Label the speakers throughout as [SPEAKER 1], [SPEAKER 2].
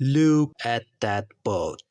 [SPEAKER 1] Look at that boat.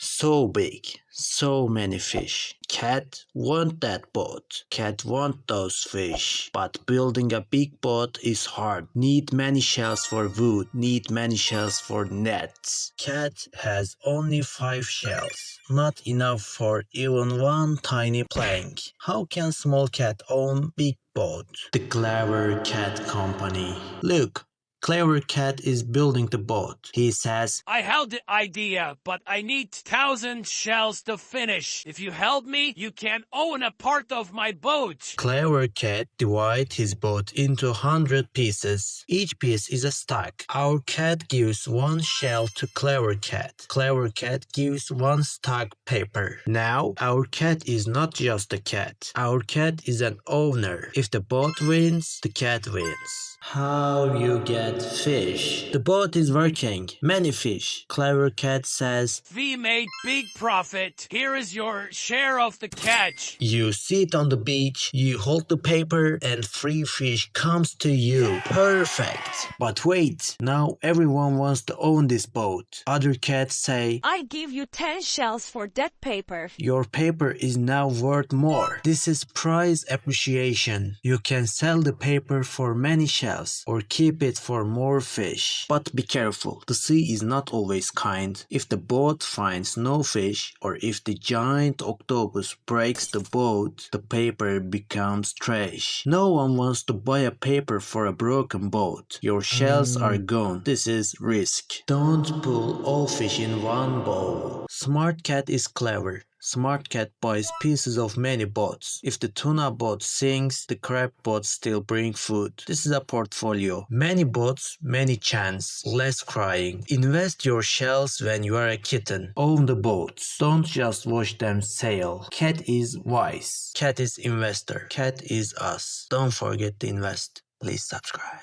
[SPEAKER 1] So big, so many fish. Cat want that boat. Cat want those fish. But building a big boat is hard. Need many shells for wood. Need many shells for nets. Cat has only 5 shells. Not enough for even one tiny plank. How can small cat own big boat? The Clever Cat Company. Look, Clever Cat is building the boat. He says,
[SPEAKER 2] I held the idea, but I need 1,000 shells to finish. If you help me, you can own a part of my boat.
[SPEAKER 1] Clever Cat divides his boat into 100 pieces. Each piece is a stack. Our cat gives 1 shell to Clever Cat. Clever Cat gives 1 stack paper. Now, our cat is not just a cat. Our cat is an owner. If the boat wins, the cat wins. How you get fish? The boat is working. Many fish. Clever Cat says,
[SPEAKER 2] We made big profit. Here is your share of the catch.
[SPEAKER 1] you sit on the beach, you hold the paper, and free fish comes to you. Perfect. But wait, now everyone wants to own this boat. Other cats say,
[SPEAKER 3] I give you 10 shells for that paper.
[SPEAKER 1] your paper is now worth more. This is price appreciation. You can sell the paper for many shells or keep it for more fish. But be careful, the sea is not always kind. If the boat finds no fish or if the giant octopus breaks the boat, the paper becomes trash. No one wants to buy a paper for a broken boat. Your shells are gone. This is risk. Don't pull all fish in one bowl. Smart Cat is clever. Smart Cat buys pieces of many boats. If the tuna boat sinks, the crab boats still bring food. This is a portfolio. Many boats, many chance. Less crying. Invest your shells when you are a kitten. Own the boats. Don't just watch them sail. Cat is wise. Cat is investor. Cat is us. Don't forget to invest. Please subscribe.